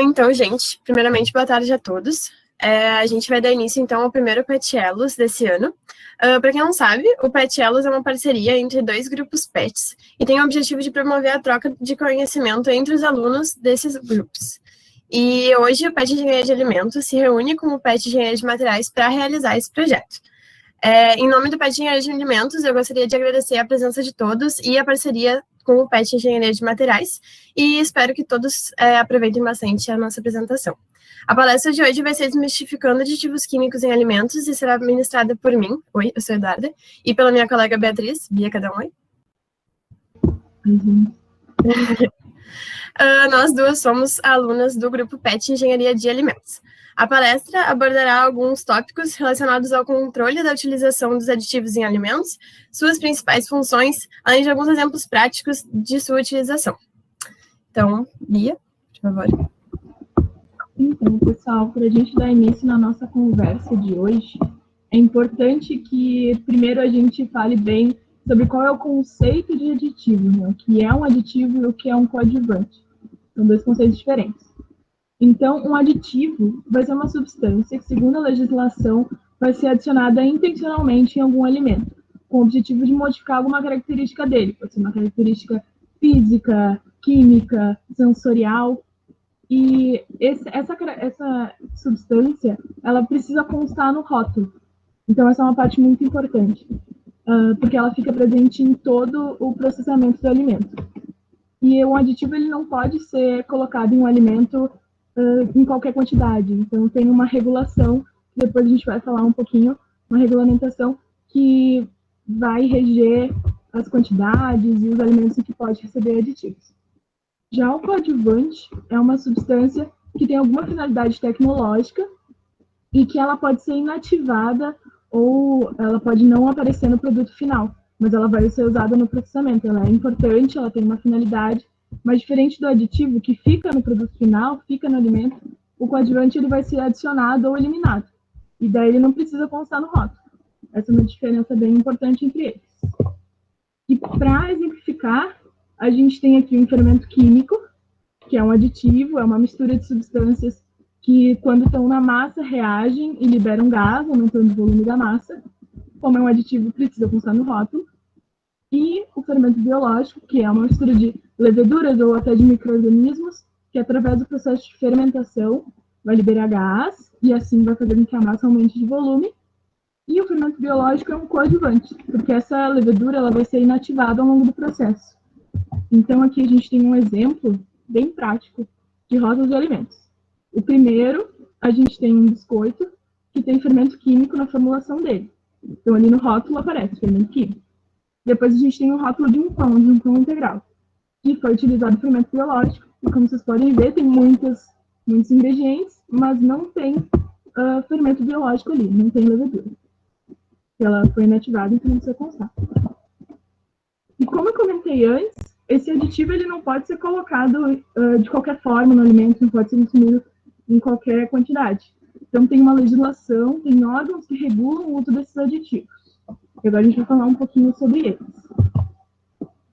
Então, gente, primeiramente, boa tarde a todos. A gente vai dar início, então, ao primeiro PET Elos desse ano. Para quem não sabe, o PET Elos é uma parceria entre dois grupos PETs e tem o objetivo de promover a troca de conhecimento entre os alunos desses grupos. E hoje o PET Engenharia de Alimentos se reúne com o PET Engenharia de Materiais para realizar esse projeto. Em nome do PET Engenharia de Alimentos, eu gostaria de agradecer a presença de todos e a parceria com o PET Engenharia de Materiais, e espero que todos aproveitem bastante a nossa apresentação. A palestra de hoje vai ser Desmistificando Aditivos Químicos em Alimentos e será ministrada por mim, oi, eu sou Eduarda, e pela minha colega Beatriz. Bia, cada um oi. Nós duas somos alunas do grupo PET Engenharia de Alimentos. A palestra abordará alguns tópicos relacionados ao controle da utilização dos aditivos em alimentos, suas principais funções, além de alguns exemplos práticos de sua utilização. Então, Bia, por favor. Então, pessoal, para a gente dar início na nossa conversa de hoje, é importante que primeiro a gente fale bem sobre qual é o conceito de aditivo, né? O que é um aditivo e o que é um coadjuvante. São dois conceitos diferentes. Então, um aditivo vai ser uma substância que, segundo a legislação, vai ser adicionada intencionalmente em algum alimento, com o objetivo de modificar alguma característica dele. Pode ser uma característica física, química, sensorial. E essa substância, ela precisa constar no rótulo. Então, essa é uma parte muito importante, porque ela fica presente em todo o processamento do alimento. E um aditivo ele não pode ser colocado em um alimento em qualquer quantidade. Então, tem uma regulação, depois a gente vai falar um pouquinho, uma regulamentação que vai reger as quantidades e os alimentos em que pode receber aditivos. Já o coadjuvante é uma substância que tem alguma finalidade tecnológica e que ela pode ser inativada ou ela pode não aparecer no produto final, mas ela vai ser usada no processamento. Ela é importante, ela tem uma finalidade, mas diferente do aditivo que fica no produto final, fica no alimento, o coadjuvante ele vai ser adicionado ou eliminado. E daí ele não precisa constar no rótulo. Essa é uma diferença bem importante entre eles. E para exemplificar, a gente tem aqui um fermento químico, que é um aditivo, é uma mistura de substâncias que, quando estão na massa, reagem e liberam gás, aumentando o volume da massa. Como é um aditivo, precisa constar no rótulo. E o fermento biológico, que é uma mistura de leveduras ou até de micro-organismos, que através do processo de fermentação vai liberar gás e assim vai fazer com que a massa aumente de volume. E o fermento biológico é um coadjuvante, porque essa levedura ela vai ser inativada ao longo do processo. Então, aqui a gente tem um exemplo bem prático de rótulos de alimentos. O primeiro, a gente tem um biscoito que tem fermento químico na formulação dele. Então, ali no rótulo aparece fermento químico. Depois, a gente tem o rótulo de um pão integral, que foi utilizado fermento biológico. E, como vocês podem ver, tem muitos ingredientes, mas não tem fermento biológico ali, não tem levedura. Ela foi inativada, então não precisa constar. E como eu comentei antes, esse aditivo ele não pode ser colocado de qualquer forma no alimento, não pode ser consumido em qualquer quantidade. Então, tem uma legislação, tem órgãos que regulam o uso desses aditivos. E agora a gente vai falar um pouquinho sobre eles.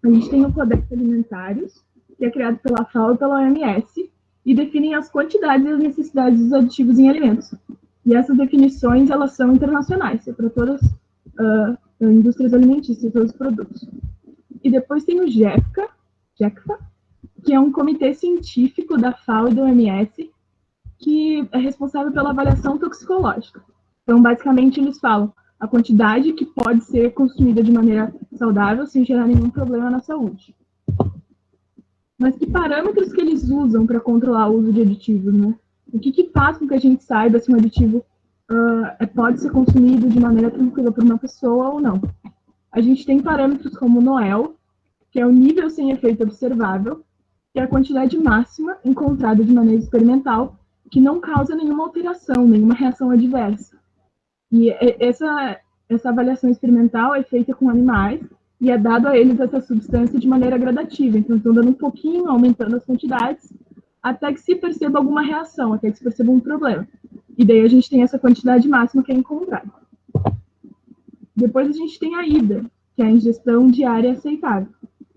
A gente tem o Codex Alimentários, que é criado pela FAO e pela OMS, e definem as quantidades e as necessidades dos aditivos em alimentos. E essas definições, elas são internacionais, é para todas as indústrias alimentícias, todos os produtos. E depois tem o GEFCA, que é um comitê científico da FAO e da OMS, que é responsável pela avaliação toxicológica. Então, basicamente, eles falam a quantidade que pode ser consumida de maneira saudável, sem gerar nenhum problema na saúde. Mas que parâmetros que eles usam para controlar o uso de aditivos, né? O que faz com que a gente saiba se um aditivo pode ser consumido de maneira tranquila por uma pessoa ou não? A gente tem parâmetros como o NOEL, que é o nível sem efeito observável, que é a quantidade máxima encontrada de maneira experimental, que não causa nenhuma alteração, nenhuma reação adversa. E essa avaliação experimental é feita com animais e é dado a eles essa substância de maneira gradativa. Então, estão dando um pouquinho, aumentando as quantidades, até que se perceba alguma reação, até que se perceba um problema. E daí a gente tem essa quantidade máxima que é encontrada. Depois a gente tem a IDA, que é a ingestão diária aceitável,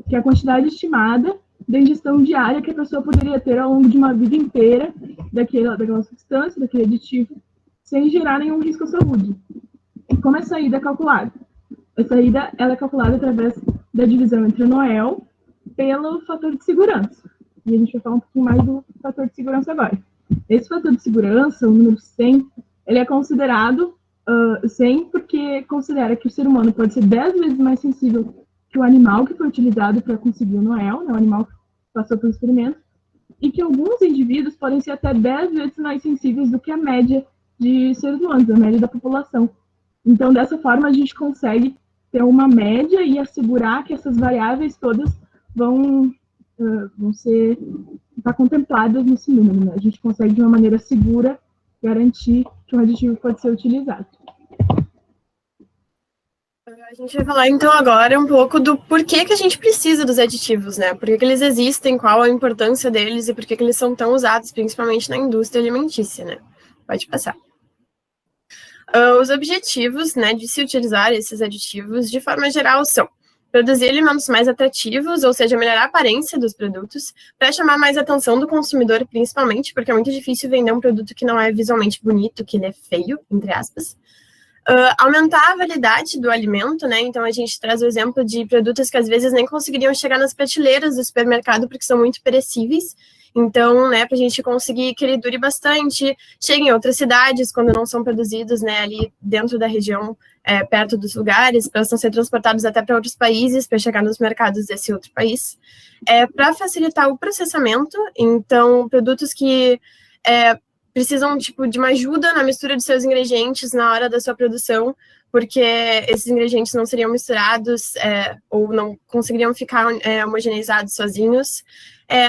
que é a quantidade estimada da ingestão diária que a pessoa poderia ter ao longo de uma vida inteira daquela substância, daquele aditivo, sem gerar nenhum risco à saúde. E como essa saída é calculada? A saída ela é calculada através da divisão entre o NOEL pelo fator de segurança. E a gente vai falar um pouquinho mais do fator de segurança agora. Esse fator de segurança, o número 100, ele é considerado 100 porque considera que o ser humano pode ser 10 vezes mais sensível que o animal que foi utilizado para conseguir o NOEL, né, o animal que passou pelo experimento, e que alguns indivíduos podem ser até 10 vezes mais sensíveis do que a média de seres humanos, a média da população. Então, dessa forma, a gente consegue ter uma média e assegurar que essas variáveis todas vão estar contempladas nesse número, né? A gente consegue, de uma maneira segura, garantir que um aditivo pode ser utilizado. A gente vai falar, então, agora um pouco do porquê que a gente precisa dos aditivos, né? Por que eles existem, qual a importância deles e por que eles são tão usados, principalmente na indústria alimentícia, né? Pode passar. Os objetivos, né, de se utilizar esses aditivos, de forma geral, são produzir alimentos mais atrativos, ou seja, melhorar a aparência dos produtos, para chamar mais a atenção do consumidor, principalmente, porque é muito difícil vender um produto que não é visualmente bonito, que ele é feio, entre aspas. Aumentar a validade do alimento, né? Então, a gente traz o exemplo de produtos que, às vezes, nem conseguiriam chegar nas prateleiras do supermercado, porque são muito perecíveis. Então, né, para a gente conseguir que ele dure bastante, chegue em outras cidades, quando não são produzidos, né, ali dentro da região, perto dos lugares, para ser transportados até para outros países, para chegar nos mercados desse outro país. Para facilitar o processamento, então, produtos que precisam, tipo, de uma ajuda na mistura de seus ingredientes na hora da sua produção, porque esses ingredientes não seriam misturados ou não conseguiriam ficar homogeneizados sozinhos.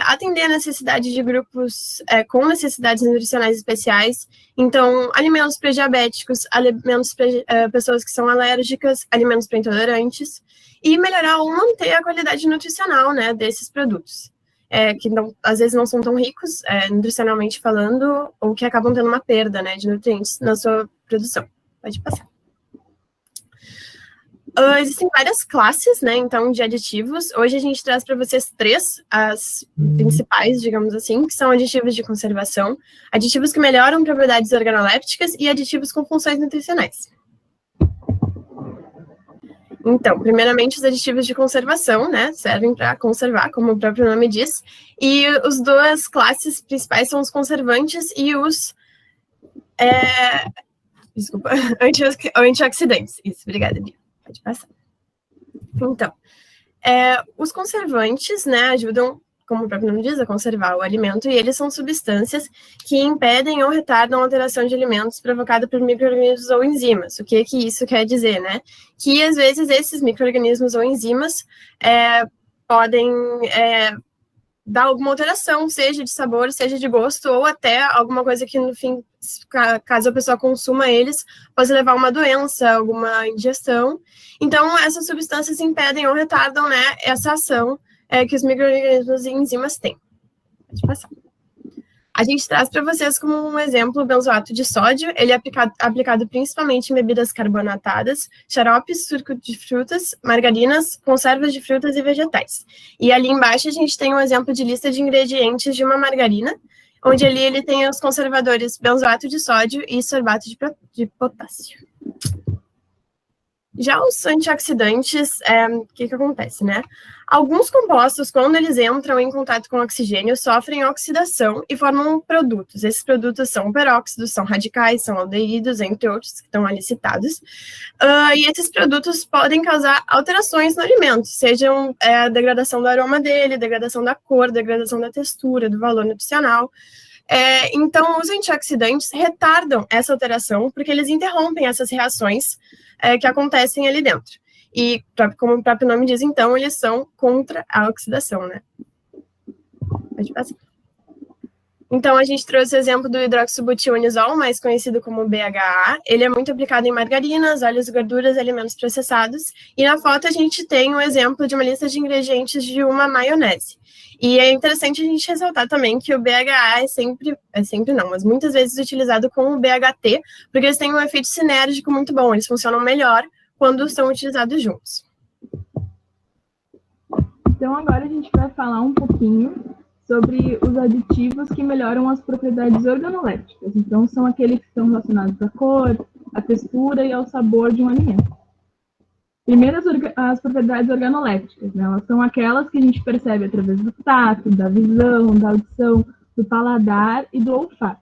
Atender a necessidade de grupos com necessidades nutricionais especiais, então, alimentos para diabéticos, alimentos para pessoas que são alérgicas, alimentos para intolerantes, e melhorar ou manter a qualidade nutricional, né, desses produtos, que não, às vezes não são tão ricos, nutricionalmente falando, ou que acabam tendo uma perda, né, de nutrientes na sua produção. Pode passar. Existem várias classes, né, então, de aditivos. Hoje a gente traz para vocês 3, as principais, digamos assim, que são aditivos de conservação, aditivos que melhoram propriedades organolépticas e aditivos com funções nutricionais. Então, primeiramente, os aditivos de conservação, né, servem para conservar, como o próprio nome diz, e as 2 classes principais são os conservantes e os antioxidantes. Isso, obrigada, Bia. Pode passar. Então, os conservantes, né, ajudam, como o próprio nome diz, a conservar o alimento, e eles são substâncias que impedem ou retardam a alteração de alimentos provocada por micro-organismos ou enzimas. O que isso quer dizer, né? Que, às vezes, esses micro-organismos ou enzimas podem dar alguma alteração, seja de sabor, seja de gosto, ou até alguma coisa que, no fim, caso a pessoa consuma eles, pode levar a uma doença, alguma indigestão. Então, essas substâncias impedem ou retardam, né, essa ação que os micro-organismos e enzimas têm. Pode passar. A gente traz para vocês como um exemplo o benzoato de sódio. Ele é aplicado principalmente em bebidas carbonatadas, xaropes, suco de frutas, margarinas, conservas de frutas e vegetais. E ali embaixo a gente tem um exemplo de lista de ingredientes de uma margarina, onde ali ele tem os conservadores benzoato de sódio e sorbato de potássio. Já os antioxidantes, o que acontece, né? Alguns compostos, quando eles entram em contato com oxigênio, sofrem oxidação e formam produtos. Esses produtos são peróxidos, são radicais, são aldeídos, entre outros, que estão ali citados. E esses produtos podem causar alterações no alimento, sejam a degradação do aroma dele, degradação da cor, degradação da textura, do valor nutricional. Então, os antioxidantes retardam essa alteração, porque eles interrompem essas reações que acontecem ali dentro. E, como o próprio nome diz, então, eles são contra a oxidação, né? Pode passar. Então, a gente trouxe o exemplo do hidroxibutionisol, mais conhecido como BHA. Ele é muito aplicado em margarinas, óleos e gorduras, alimentos processados. E na foto a gente tem um exemplo de uma lista de ingredientes de uma maionese. E é interessante a gente ressaltar também que o BHA mas muitas vezes utilizado com o BHT, porque eles têm um efeito sinérgico muito bom, eles funcionam melhor quando são utilizados juntos. Então, agora a gente vai falar um pouquinho sobre os aditivos que melhoram as propriedades organolépticas. Então, são aqueles que estão relacionados à cor, à textura e ao sabor de um alimento. Primeiro, as propriedades organolépticas, né? Elas são aquelas que a gente percebe através do tato, da visão, da audição, do paladar e do olfato.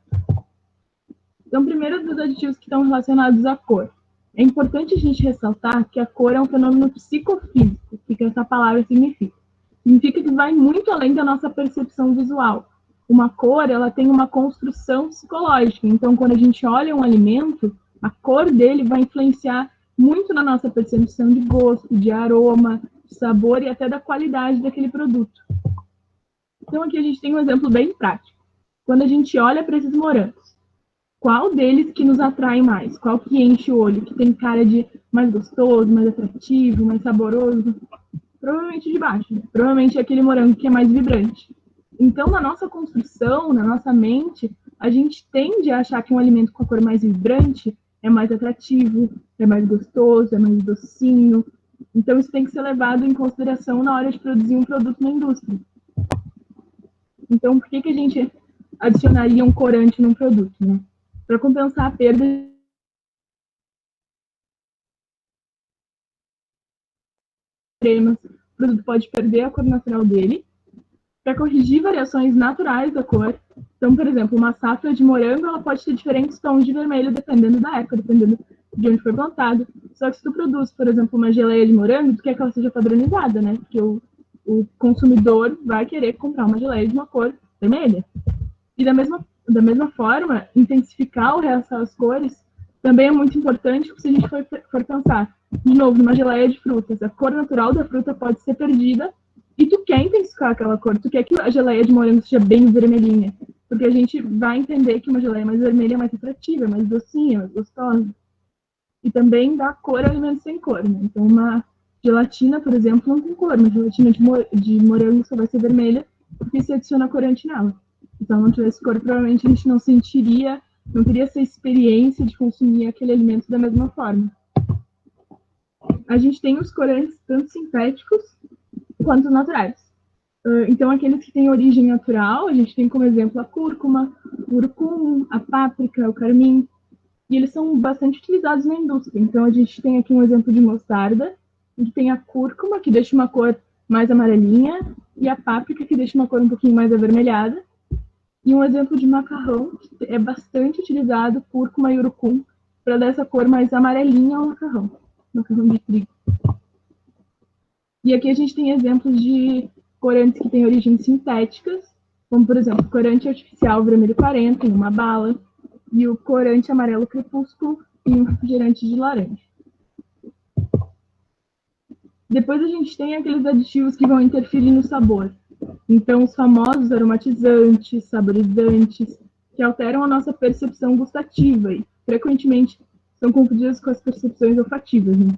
Então, primeiro, dos aditivos que estão relacionados à cor. É importante a gente ressaltar que a cor é um fenômeno psicofísico, o que essa palavra significa. Significa que vai muito além da nossa percepção visual. Uma cor, ela tem uma construção psicológica. Então, quando a gente olha um alimento, a cor dele vai influenciar muito na nossa percepção de gosto, de aroma, de sabor e até da qualidade daquele produto. Então, aqui a gente tem um exemplo bem prático. Quando a gente olha para esses morangos, qual deles que nos atrai mais? Qual que enche o olho, que tem cara de mais gostoso, mais atrativo, mais saboroso? Provavelmente de baixo, né? Provavelmente é aquele morango que é mais vibrante. Então, na nossa construção, na nossa mente, a gente tende a achar que um alimento com a cor mais vibrante é mais atrativo, é mais gostoso, é mais docinho. Então, isso tem que ser levado em consideração na hora de produzir um produto na indústria. Então, por que a gente adicionaria um corante num produto, né? Para compensar a perda cremas, o produto pode perder a cor natural dele. Para corrigir variações naturais da cor, então, por exemplo, uma safra de morango ela pode ter diferentes tons de vermelho dependendo da época, dependendo de onde foi plantado. Só que se tu produz, por exemplo, uma geleia de morango, tu quer que ela seja padronizada, né? Porque o consumidor vai querer comprar uma geleia de uma cor vermelha. E da mesma forma, intensificar ou realçar as cores também é muito importante, porque se a gente for pensar, de novo, numa geleia de frutas, a cor natural da fruta pode ser perdida e tu quer intensificar aquela cor, tu quer que a geleia de morango seja bem vermelhinha, porque a gente vai entender que uma geleia mais vermelha é mais atrativa, é mais docinha, mais gostosa. E também dá cor a alimentos sem cor, né? Então, uma gelatina, por exemplo, não tem cor, uma gelatina de morango só vai ser vermelha porque se adiciona corante nela. Então, não tivesse cor, provavelmente a gente não sentiria, não teria essa experiência de consumir aquele alimento da mesma forma. A gente tem os corantes tanto sintéticos quanto naturais. Então, aqueles que têm origem natural, a gente tem como exemplo a cúrcuma, o urucum, a páprica, o carmim, e eles são bastante utilizados na indústria. Então, a gente tem aqui um exemplo de mostarda, que tem a cúrcuma, que deixa uma cor mais amarelinha, e a páprica, que deixa uma cor um pouquinho mais avermelhada. E um exemplo de macarrão, que é bastante utilizado, cúrcuma e urucum, para dar essa cor mais amarelinha ao macarrão de trigo. E aqui a gente tem exemplos de corantes que têm origens sintéticas, como, por exemplo, o corante artificial vermelho 40 em uma bala, e o corante amarelo crepúsculo em um refrigerante de laranja. Depois a gente tem aqueles aditivos que vão interferir no sabor. Então, os famosos aromatizantes, saborizantes, que alteram a nossa percepção gustativa e, frequentemente, são confundidos com as percepções olfativas. Né?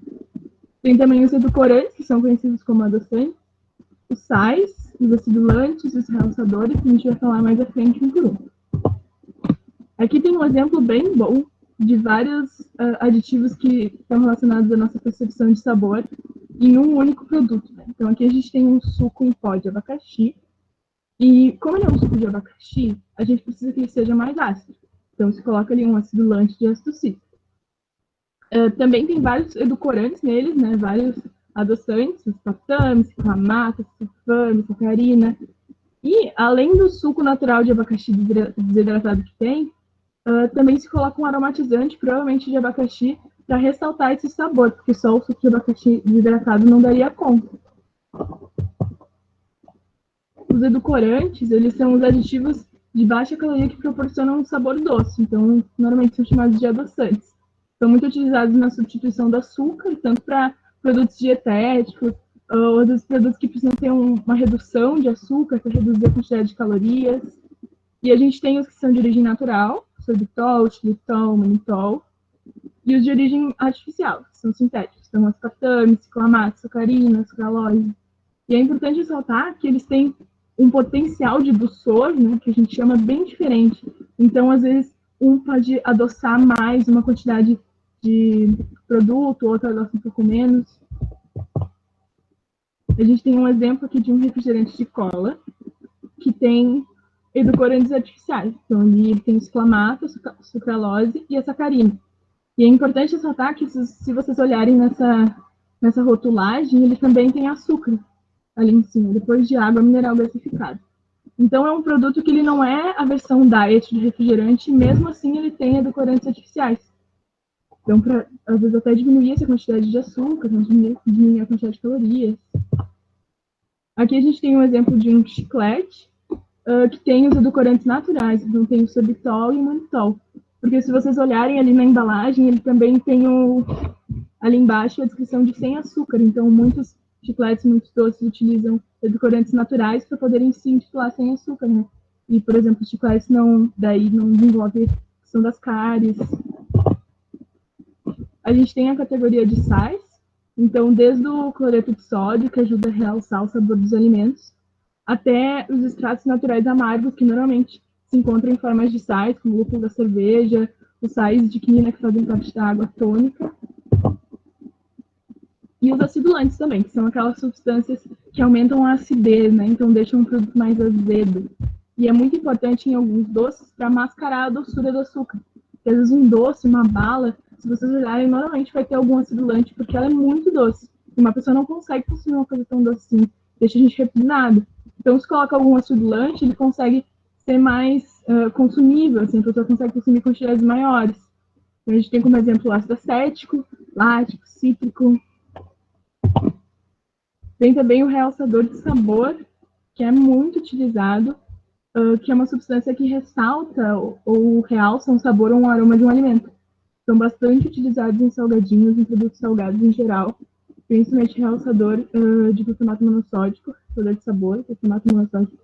Tem também os edulcorantes, que são conhecidos como adoçantes, os sais, os acidulantes, os realçadores, que a gente vai falar mais à frente um por um. Aqui tem um exemplo bem bom de vários aditivos que estão relacionados à nossa percepção de sabor em um único produto. Né? Então, aqui a gente tem um suco em pó de abacaxi. E, como ele é um suco de abacaxi, a gente precisa que ele seja mais ácido. Então, se coloca ali um acidulante de ácido cítrico. Também tem vários edulcorantes neles, né? Vários adoçantes, aspartame, clamato, sulfame, sacarina. E, além do suco natural de abacaxi desidratado que tem, também se coloca um aromatizante, provavelmente de abacaxi, para ressaltar esse sabor, porque só o suco de abacaxi desidratado não daria conta. Os edulcorantes, eles são os aditivos de baixa caloria que proporcionam um sabor doce, então normalmente são chamados de adoçantes. São muito utilizados na substituição do açúcar, tanto para produtos dietéticos, ou dos produtos que precisam ter uma redução de açúcar para reduzir a quantidade de calorias. E a gente tem os que são de origem natural, sorbitol, xilitol, manitol, e os de origem artificial, que são sintéticos, então aspartame, ciclamato, sacarina, sucralose. E é importante ressaltar que eles têm um potencial de dulçor, né, que a gente chama bem diferente. Então, às vezes, um pode adoçar mais uma quantidade de produto, outro adoça um pouco menos. A gente tem um exemplo aqui de um refrigerante de cola que tem edulcorantes artificiais. Então, ele tem o exclamato, a sucralose e a sacarina. E é importante ressaltar que, se vocês olharem nessa rotulagem, ele também tem açúcar ali em cima, depois de água mineral gasificada. Então, é um produto que ele não é a versão diet de refrigerante, e mesmo assim ele tem edulcorantes artificiais. Então, para, às vezes, até diminuir essa quantidade de açúcar, diminuir a quantidade de calorias. Aqui a gente tem um exemplo de um chiclete que tem os edulcorantes naturais, então tem o sorbitol e o mannitol. Porque se vocês olharem ali na embalagem, ele também tem ali embaixo a descrição de sem açúcar. Então, muitos chicletes, muitos doces utilizam edulcorantes naturais para poderem se intitular sem açúcar, né? E, por exemplo, os chicletes não desenvolvem a questão das cáries. A gente tem a categoria de sais, então, desde o cloreto de sódio, que ajuda a realçar o sabor dos alimentos, até os extratos naturais amargos, que normalmente se encontram em formas de sais, como o lúpulo da cerveja, os sais de quinina, que fazem parte da água tônica, e os acidulantes também, que são aquelas substâncias que aumentam a acidez, né? Então deixam um produto mais azedo. E é muito importante em alguns doces para mascarar a doçura do açúcar. Porque às vezes um doce, uma bala, se vocês olharem, normalmente vai ter algum acidulante, porque ela é muito doce. E uma pessoa não consegue consumir uma coisa tão doce assim, deixa a gente repugnado. Então, se coloca algum acidulante, ele consegue ser mais consumível, assim, a pessoa consegue consumir quantidades maiores. Então, a gente tem como exemplo o ácido acético, lático, cítrico. Tem também o realçador de sabor, que é muito utilizado, que é uma substância que ressalta ou realça um sabor ou um aroma de um alimento. São bastante utilizados em salgadinhos, em produtos salgados em geral, principalmente realçador de glutamato monossódico, realçador de sabor, glutamato monossódico,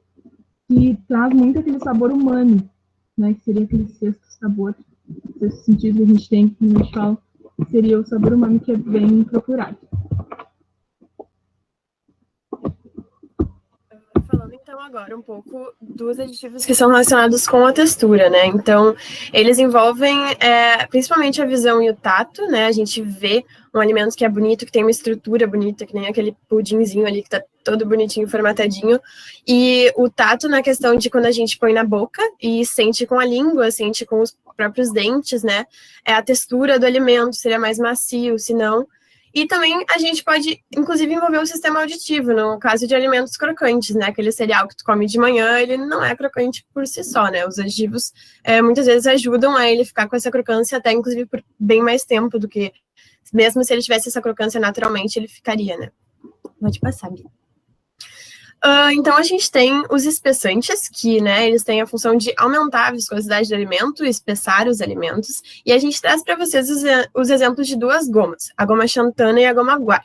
que traz muito aquele sabor humano, né, que seria aquele sexto sabor, sexto sentido que a gente tem, que a gente fala, seria o sabor humano, que é bem procurado. Falando então agora um pouco dos aditivos que são relacionados com a textura, né? Então, eles envolvem principalmente a visão e o tato, né? A gente vê um alimento que é bonito, que tem uma estrutura bonita, que nem aquele pudinzinho ali que tá todo bonitinho, formatadinho. E o tato na questão de quando a gente põe na boca e sente com a língua, sente com os próprios dentes, né? É a textura do alimento, seria mais macio, se não. E também a gente pode, inclusive, envolver o sistema auditivo, no caso de alimentos crocantes, né? Aquele cereal que tu come de manhã, ele não é crocante por si só, né? Os aditivos muitas vezes ajudam a ele ficar com essa crocância até, inclusive, por bem mais tempo do que, mesmo se ele tivesse essa crocância naturalmente, ele ficaria, né? Pode passar, Bia. Então, a gente tem os espessantes, que, né, eles têm a função de aumentar a viscosidade do alimento, espessar os alimentos, e a gente traz para vocês os exemplos de duas gomas, a goma xantana e a goma guar.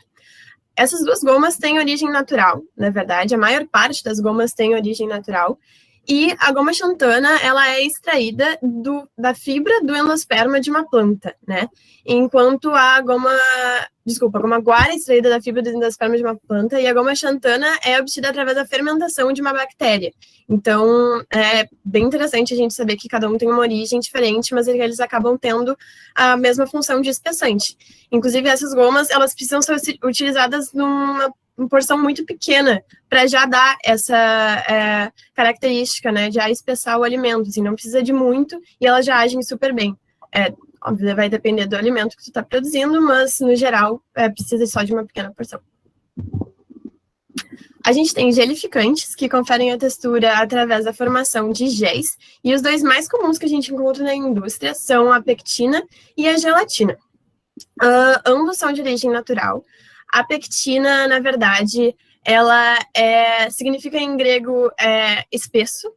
Essas duas gomas têm origem natural, na verdade, a maior parte das gomas tem origem natural, e a goma xantana, ela é extraída da fibra do endosperma de uma planta, né? Enquanto a goma guar é extraída da fibra do endosperma de uma planta e a goma xantana é obtida através da fermentação de uma bactéria. Então, é bem interessante a gente saber que cada um tem uma origem diferente, mas eles acabam tendo a mesma função de espessante. Inclusive, essas gomas, elas precisam ser utilizadas numa porção muito pequena para já dar essa característica, né, já espessar o alimento, assim, não precisa de muito e elas já agem super bem. Óbvio, vai depender do alimento que tu está produzindo, mas, no geral, precisa só de uma pequena porção. A gente tem gelificantes, que conferem a textura através da formação de géis, e os dois mais comuns que a gente encontra na indústria são a pectina e a gelatina. Ambos são de origem natural. A pectina, na verdade, ela significa em grego espesso,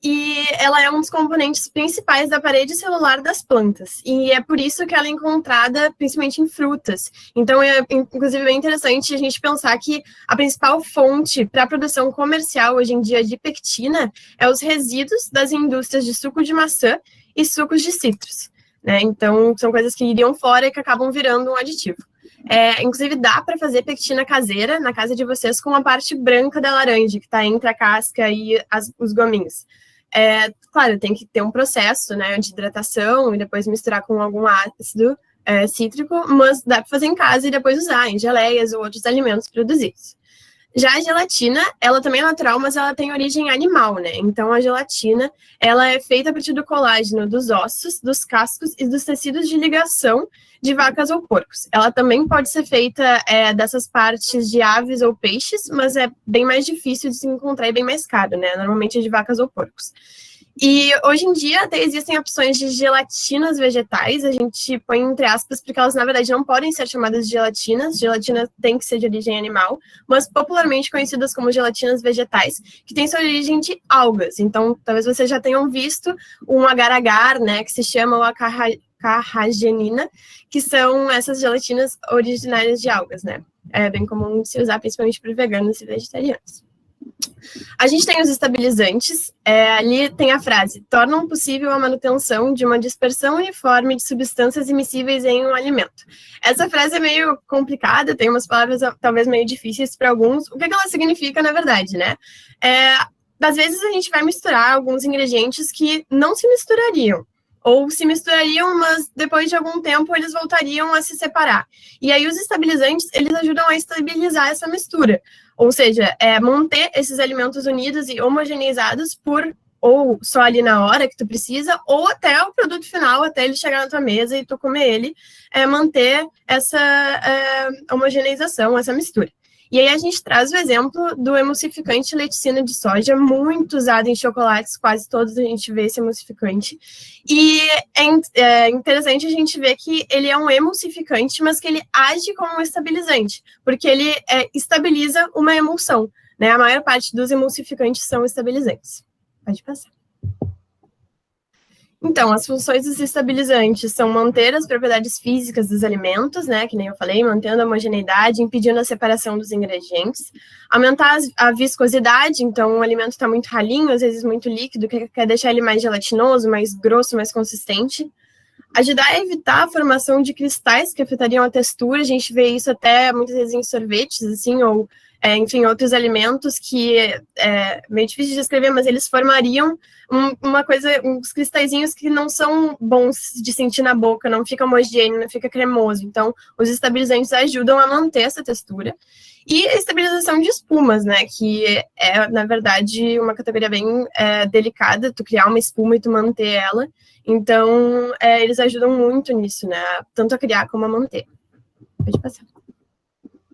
e ela é um dos componentes principais da parede celular das plantas, e é por isso que ela é encontrada principalmente em frutas. Então, é inclusive bem interessante a gente pensar que a principal fonte para a produção comercial hoje em dia de pectina é os resíduos das indústrias de suco de maçã e sucos de citros, né? Então, são coisas que iriam fora e que acabam virando um aditivo. Inclusive, dá para fazer pectina caseira na casa de vocês com a parte branca da laranja, que está entre a casca e os gominhos. Claro, tem que ter um processo, né, de hidratação e depois misturar com algum ácido cítrico, mas dá para fazer em casa e depois usar em geleias ou outros alimentos produzidos. Já a gelatina, ela também é natural, mas ela tem origem animal, né? Então, a gelatina, ela é feita a partir do colágeno dos ossos, dos cascos e dos tecidos de ligação de vacas ou porcos. Ela também pode ser feita dessas partes de aves ou peixes, mas é bem mais difícil de se encontrar e bem mais caro, né? Normalmente é de vacas ou porcos. E hoje em dia até existem opções de gelatinas vegetais, a gente põe entre aspas, porque elas na verdade não podem ser chamadas de gelatinas, gelatina tem que ser de origem animal, mas popularmente conhecidas como gelatinas vegetais, que têm sua origem de algas. Então, talvez vocês já tenham visto um agar-agar, né, que se chama o carragenina, que são essas gelatinas originárias de algas, né? É bem comum se usar principalmente para veganos e vegetarianos. A gente tem os estabilizantes, ali tem a frase, tornam possível a manutenção de uma dispersão uniforme de substâncias immiscíveis em um alimento. Essa frase é meio complicada, tem umas palavras talvez meio difíceis para alguns. O que ela significa, na verdade, né? Às vezes a gente vai misturar alguns ingredientes que não se misturariam, ou se misturariam, mas depois de algum tempo eles voltariam a se separar. E aí os estabilizantes, eles ajudam a estabilizar essa mistura. Ou seja, manter esses alimentos unidos e homogeneizados por ou só ali na hora que tu precisa, ou até o produto final, até ele chegar na tua mesa e tu comer ele, manter essa homogeneização, essa mistura. E aí a gente traz o exemplo do emulsificante leticina de soja, muito usado em chocolates, quase todos a gente vê esse emulsificante. E é interessante a gente ver que ele é um emulsificante, mas que ele age como um estabilizante, porque ele estabiliza uma emulsão, né? A maior parte dos emulsificantes são estabilizantes. Pode passar. Então, as funções dos estabilizantes são manter as propriedades físicas dos alimentos, né, que nem eu falei, mantendo a homogeneidade, impedindo a separação dos ingredientes, aumentar a viscosidade, então o alimento está muito ralinho, às vezes muito líquido, quer deixar ele mais gelatinoso, mais grosso, mais consistente, ajudar a evitar a formação de cristais que afetariam a textura, a gente vê isso até muitas vezes em sorvetes, assim, ou enfim, outros alimentos que é meio difícil de descrever, mas eles formariam uma coisa, uns cristalzinhos que não são bons de sentir na boca, não fica homogêneo, não fica cremoso. Então, os estabilizantes ajudam a manter essa textura. E a estabilização de espumas, né, que é, na verdade, uma categoria bem delicada, tu criar uma espuma e tu manter ela. Então, eles ajudam muito nisso, né, tanto a criar como a manter. Pode passar.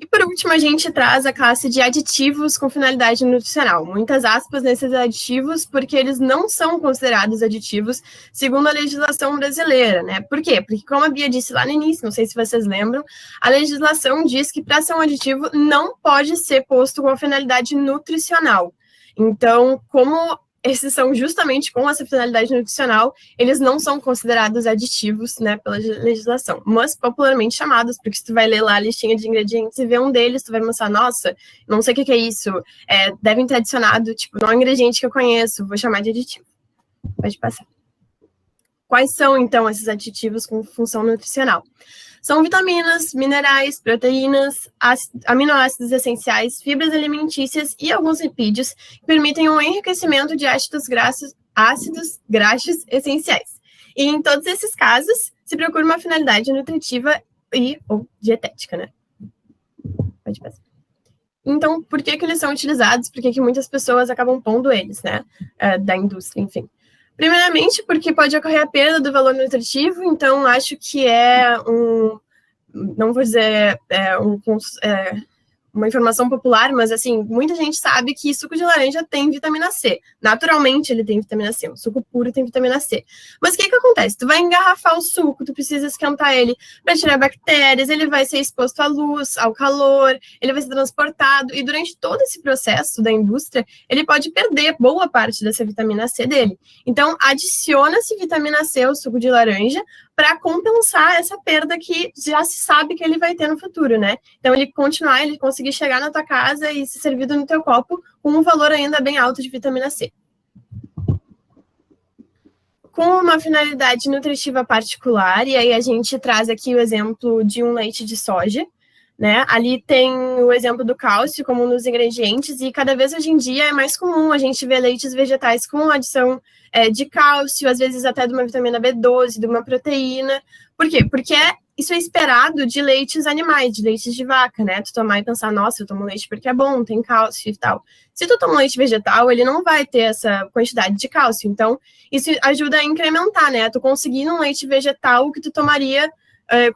E por último, a gente traz a classe de aditivos com finalidade nutricional. Muitas aspas nesses aditivos, porque eles não são considerados aditivos segundo a legislação brasileira, né? Por quê? Porque, como a Bia disse lá no início, não sei se vocês lembram, a legislação diz que para ser um aditivo não pode ser posto com a finalidade nutricional. Então, como esses são justamente com essa finalidade nutricional, eles não são considerados aditivos, né, pela legislação, mas popularmente chamados, porque se tu vai ler lá a listinha de ingredientes e ver um deles, tu vai pensar, nossa, não sei o que é isso, devem ter adicionado, tipo, não é um ingrediente que eu conheço, vou chamar de aditivo. Pode passar. Quais são, então, esses aditivos com função nutricional? São vitaminas, minerais, proteínas, aminoácidos essenciais, fibras alimentícias e alguns lipídios que permitem um enriquecimento de ácidos graxos essenciais. E em todos esses casos, se procura uma finalidade nutritiva ou dietética, né? Pode passar. Então, por que eles são utilizados? Por que muitas pessoas acabam pondo eles, né? Da indústria, enfim. Primeiramente, porque pode ocorrer a perda do valor nutritivo, então acho que não vou dizer uma informação popular, mas assim, muita gente sabe que suco de laranja tem vitamina C. Naturalmente ele tem vitamina C, o suco puro tem vitamina C. Mas o que acontece? Tu vai engarrafar o suco, tu precisa esquentar ele para tirar bactérias, ele vai ser exposto à luz, ao calor, ele vai ser transportado, e durante todo esse processo da indústria, ele pode perder boa parte dessa vitamina C dele. Então, adiciona-se vitamina C ao suco de laranja para compensar essa perda que já se sabe que ele vai ter no futuro, né? Então, ele conseguir chegar na tua casa e ser servido no teu copo com um valor ainda bem alto de vitamina C. Com uma finalidade nutritiva particular, e aí a gente traz aqui o exemplo de um leite de soja, né? Ali tem o exemplo do cálcio como um dos ingredientes, e cada vez hoje em dia é mais comum a gente ver leites vegetais com adição de cálcio, às vezes até de uma vitamina B12, de uma proteína. Por quê? Porque é isso é esperado de leites animais, de leites de vaca, né? Tu tomar e pensar, nossa, eu tomo leite porque é bom, tem cálcio e tal. Se tu toma leite vegetal, ele não vai ter essa quantidade de cálcio. Então, isso ajuda a incrementar, né? Tu conseguir num leite vegetal o que tu tomaria,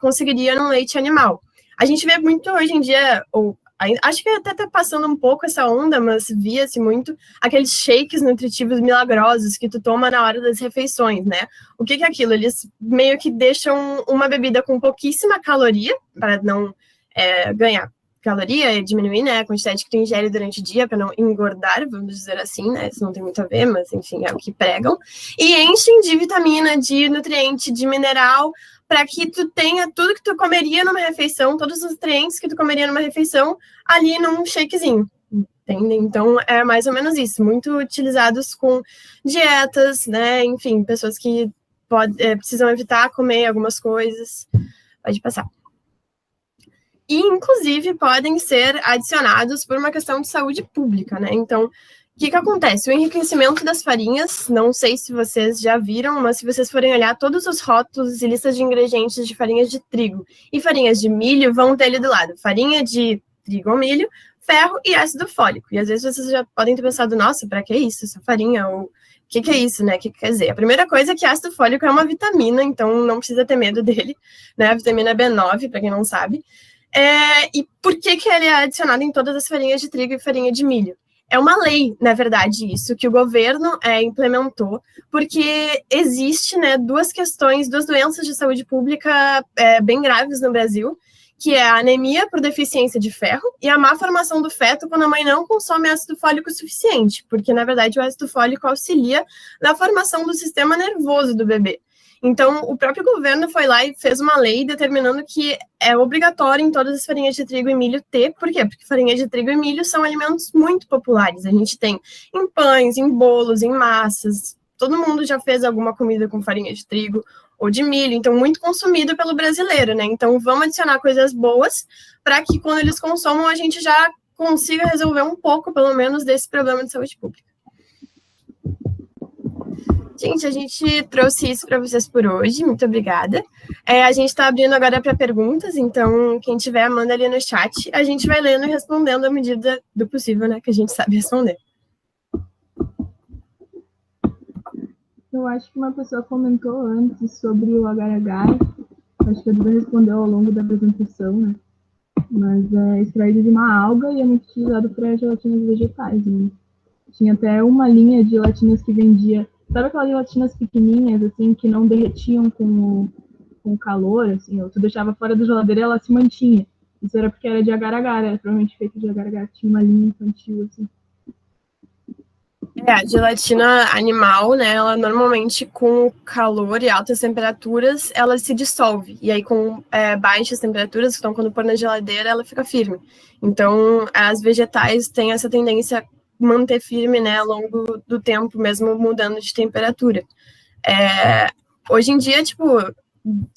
conseguiria num leite animal. A gente vê muito hoje em dia, ou acho que até tá passando um pouco essa onda, mas via-se muito aqueles shakes nutritivos milagrosos que tu toma na hora das refeições, né? O que é aquilo? Eles meio que deixam uma bebida com pouquíssima caloria, para não ganhar caloria e diminuir, né, a quantidade que tu ingere durante o dia, para não engordar, vamos dizer assim, né? Isso não tem muito a ver, mas enfim, é o que pregam. E enchem de vitamina, de nutriente, de mineral, para que tu tenha tudo que tu comeria numa refeição, todos os nutrientes que tu comeria numa refeição, ali num shakezinho, entende? Então, é mais ou menos isso, muito utilizados com dietas, né, enfim, pessoas que precisam evitar comer algumas coisas, pode passar. E, inclusive, podem ser adicionados por uma questão de saúde pública, né, então... O que acontece? O enriquecimento das farinhas, não sei se vocês já viram, mas se vocês forem olhar todos os rótulos e listas de ingredientes de farinhas de trigo e farinhas de milho, vão ter ali do lado farinha de trigo ou milho, ferro e ácido fólico. E às vezes vocês já podem ter pensado, nossa, para que isso, essa farinha? Ou o que é isso, né? O que quer dizer? A primeira coisa é que ácido fólico é uma vitamina, então não precisa ter medo dele, né? A vitamina B9, para quem não sabe. E por que ele é adicionado em todas as farinhas de trigo e farinha de milho? É uma lei, na verdade, isso, que o governo implementou, porque existe, né, duas doenças de saúde pública bem graves no Brasil, que é a anemia por deficiência de ferro e a má formação do feto quando a mãe não consome ácido fólico suficiente, porque, na verdade, o ácido fólico auxilia na formação do sistema nervoso do bebê. Então, o próprio governo foi lá e fez uma lei determinando que é obrigatório em todas as farinhas de trigo e milho ter. Por quê? Porque farinha de trigo e milho são alimentos muito populares. A gente tem em pães, em bolos, em massas. Todo mundo já fez alguma comida com farinha de trigo ou de milho. Então, muito consumido pelo brasileiro, né? Então, vamos adicionar coisas boas para que quando eles consomam, a gente já consiga resolver um pouco, pelo menos, desse problema de saúde pública. Gente, a gente trouxe isso para vocês por hoje, muito obrigada. A gente está abrindo agora para perguntas, então quem tiver, manda ali no chat, a gente vai lendo e respondendo à medida do possível, né, que a gente sabe responder. Eu acho que uma pessoa comentou antes sobre o agar-agar, acho que a Duda respondeu ao longo da apresentação, né, mas é extraído de uma alga e é muito utilizado para gelatinas vegetais, né. Tinha até uma linha de gelatinas que vendia. Sabe aquelas gelatinas pequenininhas, assim, que não derretiam com o calor, assim, ou tu deixava fora da geladeira e ela se mantinha. Isso era porque era de agar-agar, era provavelmente feito de agar-agar, tinha uma linha infantil, assim. A gelatina animal, né, ela normalmente com calor e altas temperaturas, ela se dissolve. E aí com baixas temperaturas, então quando pôr na geladeira, ela fica firme. Então, as vegetais têm essa tendência a manter firme, né, ao longo do tempo, mesmo mudando de temperatura. Hoje em dia, tipo,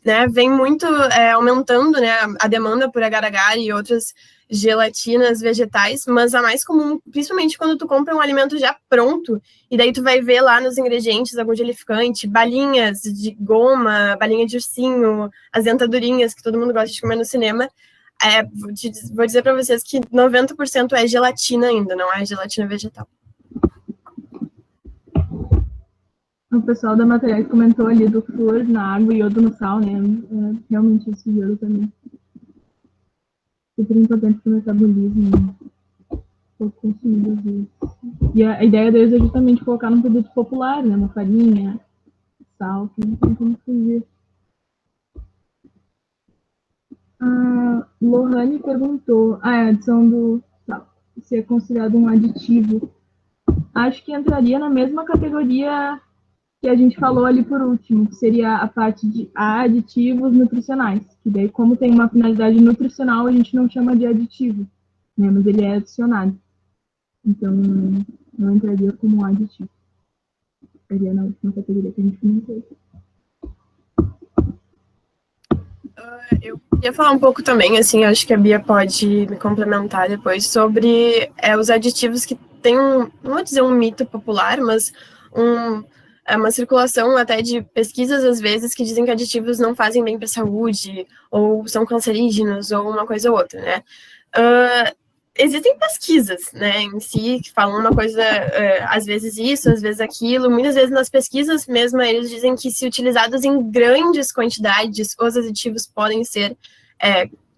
né, vem muito aumentando, né, a demanda por agar-agar e outras gelatinas vegetais, mas a mais comum, principalmente quando tu compra um alimento já pronto, e daí tu vai ver lá nos ingredientes algum gelificante, balinhas de goma, balinha de ursinho, as dentadurinhas que todo mundo gosta de comer no cinema. Vou dizer para vocês que 90% é gelatina ainda, não é gelatina vegetal. O pessoal da Materiais comentou ali do flúor na água e iodo no sal, né? Realmente isso iodo também. Super importante para o metabolismo, né? Pouco consumido às vezes. E a ideia deles é justamente colocar num produto popular, né? Uma farinha, sal, que não tem como fugir. A Lohane perguntou, a adição do sal, se é considerado um aditivo. Acho que entraria na mesma categoria que a gente falou ali por último, que seria a parte de aditivos nutricionais, que daí, como tem uma finalidade nutricional, a gente não chama de aditivo, né, mas ele é adicionado. Então, não entraria como aditivo. Seria na última categoria que a gente comentou. Eu queria falar um pouco também, assim, acho que a Bia pode me complementar depois, sobre os aditivos que tem não vou dizer um mito popular, mas uma circulação até de pesquisas, às vezes, que dizem que aditivos não fazem bem para a saúde, ou são cancerígenos, ou uma coisa ou outra, né? Existem pesquisas, né, em si, que falam uma coisa, às vezes isso, às vezes aquilo. Muitas vezes nas pesquisas mesmo, eles dizem que se utilizados em grandes quantidades, os aditivos podem ser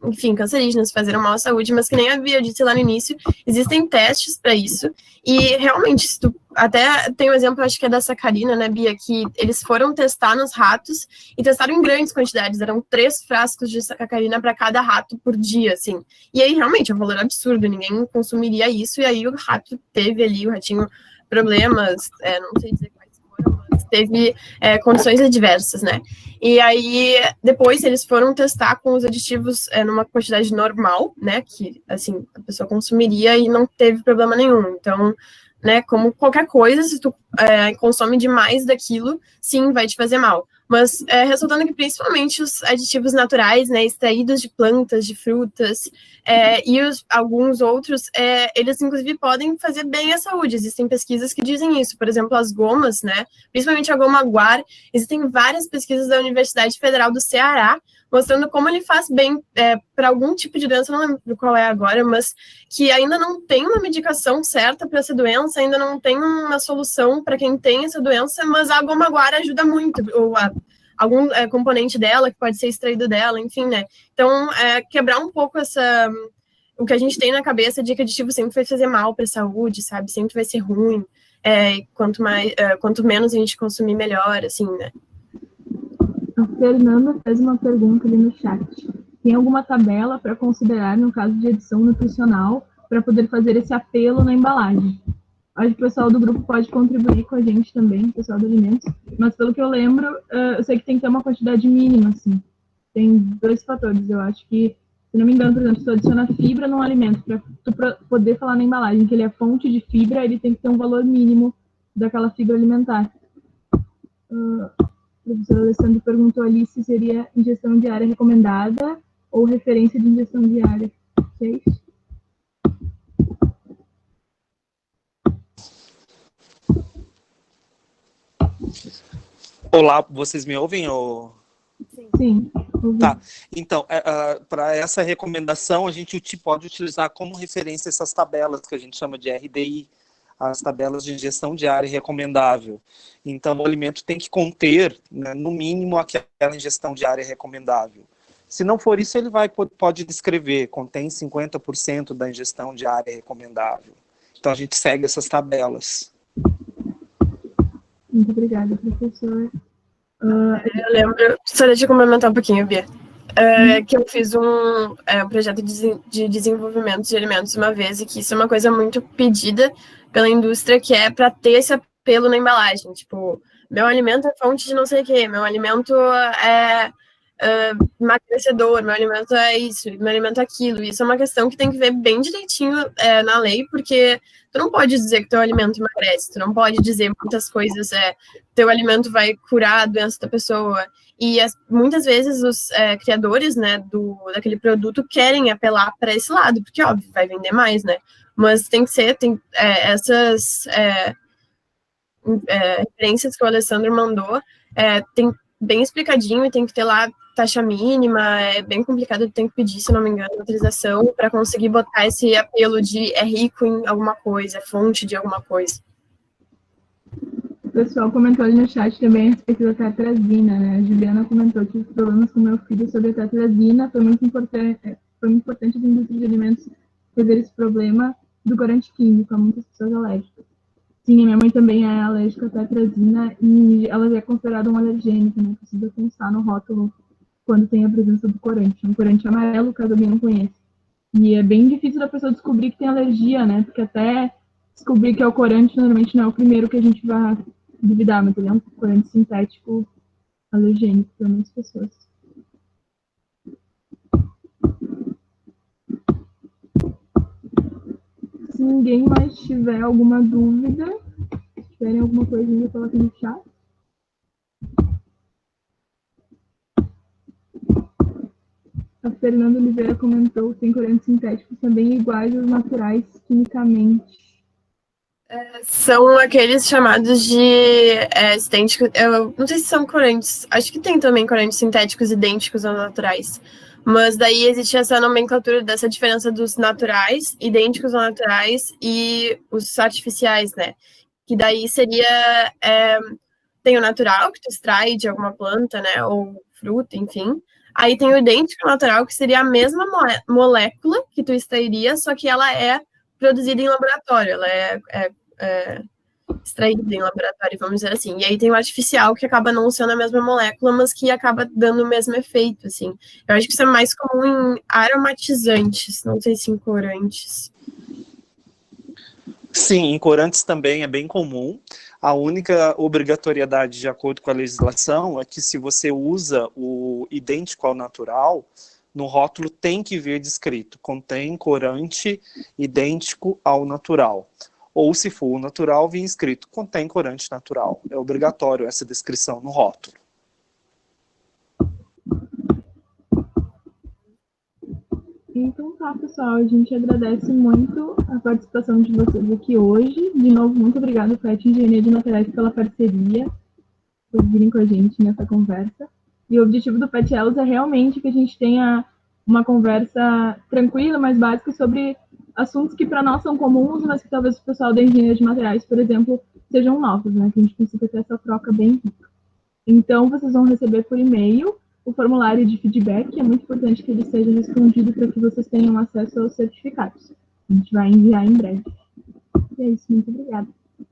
enfim, cancerígenos, fazer mal à saúde, mas que nem havia dito lá no início, existem testes para isso, e realmente, se tu, até tem um exemplo, acho que é da sacarina, né, Bia, que eles foram testar nos ratos, e testaram em grandes quantidades, eram 3 frascos de sacarina para cada rato por dia, assim, e aí realmente é um valor absurdo, ninguém consumiria isso, e aí o rato teve ali, o ratinho, problemas, não sei dizer quais foram, mas teve condições adversas, né? E aí, depois, eles foram testar com os aditivos numa quantidade normal, né? Que, assim, a pessoa consumiria e não teve problema nenhum. Então, né, como qualquer coisa, se tu consome demais daquilo, sim, vai te fazer mal. Mas ressaltando que principalmente os aditivos naturais, né, extraídos de plantas, de frutas, e alguns outros, eles inclusive podem fazer bem à saúde. Existem pesquisas que dizem isso. Por exemplo, as gomas, né, principalmente a goma guar, existem várias pesquisas da Universidade Federal do Ceará mostrando como ele faz bem para algum tipo de doença, não lembro qual é agora, mas que ainda não tem uma medicação certa para essa doença, ainda não tem uma solução para quem tem essa doença, mas a goma guara ajuda muito, ou algum componente dela que pode ser extraído dela, enfim, né? Então, quebrar um pouco o que a gente tem na cabeça de que aditivo sempre vai fazer mal para a saúde, sabe? Sempre vai ser ruim. Quanto menos a gente consumir, melhor, assim, né? A Fernanda fez uma pergunta ali no chat. Tem alguma tabela para considerar no caso de edição nutricional para poder fazer esse apelo na embalagem? Acho que o pessoal do grupo pode contribuir com a gente também, o pessoal do alimentos. Mas pelo que eu lembro, eu sei que tem que ter uma quantidade mínima, assim. Tem 2 fatores. Eu acho que, se não me engano, por exemplo, se tu adiciona fibra num alimento, para tu poder falar na embalagem que ele é fonte de fibra, ele tem que ter um valor mínimo daquela fibra alimentar. O professor Alessandro perguntou ali se seria ingestão diária recomendada ou referência de ingestão diária. Vocês? Olá, vocês me ouvem? Ou... Sim. Tá. Então, para essa recomendação, a gente pode utilizar como referência essas tabelas que a gente chama de RDI, as tabelas de ingestão diária recomendável. Então, o alimento tem que conter, né, no mínimo, aquela ingestão diária recomendável. Se não for isso, ele pode descrever, contém 50% da ingestão diária recomendável. Então, a gente segue essas tabelas. Muito obrigada, professor. Eu lembro, só deixa eu complementar um pouquinho, Bia. Que eu fiz um projeto de desenvolvimento de alimentos uma vez, e que isso é uma coisa muito pedida pela indústria, que é para ter esse apelo na embalagem. Tipo, meu alimento é fonte de não sei o quê, meu alimento é emagrecedor, meu alimento é isso, meu alimento é aquilo. Isso é uma questão que tem que ver bem direitinho na lei, porque tu não pode dizer que teu alimento emagrece, tu não pode dizer muitas coisas, teu alimento vai curar a doença da pessoa. E muitas vezes os criadores, né, daquele produto querem apelar para esse lado, porque, óbvio, vai vender mais, né? Mas tem que ser, essas referências que o Alessandro mandou, tem bem explicadinho e tem que ter lá taxa mínima, é bem complicado, tem que pedir, se não me engano, autorização para conseguir botar esse apelo de é rico em alguma coisa, é fonte de alguma coisa. O pessoal comentou ali no chat também a respeito da tetrazina, né? A Juliana comentou que os problemas com meu filho sobre a tetrazina foi muito importante a indústria de alimentos rever esse problema do corante químico a muitas pessoas alérgicas. Sim, a minha mãe também é alérgica à tetrazina e ela é considerada um alergênico, né? Precisa constar no rótulo quando tem a presença do corante. Um corante amarelo, caso alguém não conheça. E é bem difícil da pessoa descobrir que tem alergia, né? Porque até descobrir que é o corante, normalmente não é o primeiro que a gente vai duvidar, mas ele é um corante sintético alergênico para muitas pessoas. Se ninguém mais tiver alguma dúvida, se tiverem alguma coisinha, coloque no chat. A Fernanda Oliveira comentou que tem corantes sintéticos também iguais aos naturais quimicamente. São aqueles chamados de idênticos. Eu não sei se são corantes. Acho que tem também corantes sintéticos idênticos aos naturais. Mas daí existe essa nomenclatura dessa diferença dos naturais, idênticos aos naturais e os artificiais, né? Que daí seria. Tem o natural, que tu extrai de alguma planta, né? Ou fruta, enfim. Aí tem o idêntico ao natural, que seria a mesma molécula que tu extrairia, só que ela é produzida em laboratório, ela é extraída em laboratório, vamos dizer assim. E aí tem o artificial, que acaba não sendo a mesma molécula, mas que acaba dando o mesmo efeito, assim. Eu acho que isso é mais comum em aromatizantes, não sei se em corantes. Sim, em corantes também é bem comum. A única obrigatoriedade, de acordo com a legislação, é que se você usa o idêntico ao natural, no rótulo tem que vir descrito, contém corante idêntico ao natural. Ou se for o natural, vir escrito, contém corante natural. É obrigatório essa descrição no rótulo. Então tá, pessoal, a gente agradece muito a participação de vocês aqui hoje. De novo, muito obrigada, FET Engenharia de Materiais, pela parceria, por virem com a gente nessa conversa. E o objetivo do FET Elos é realmente que a gente tenha uma conversa tranquila, mais básica, sobre assuntos que para nós são comuns, mas que talvez o pessoal da Engenharia de Materiais, por exemplo, sejam novos, né? Que a gente consiga ter essa troca bem rica. Então, vocês vão receber por e-mail o formulário de feedback, é muito importante que ele seja respondido para que vocês tenham acesso aos certificados. A gente vai enviar em breve. E é isso, muito obrigada.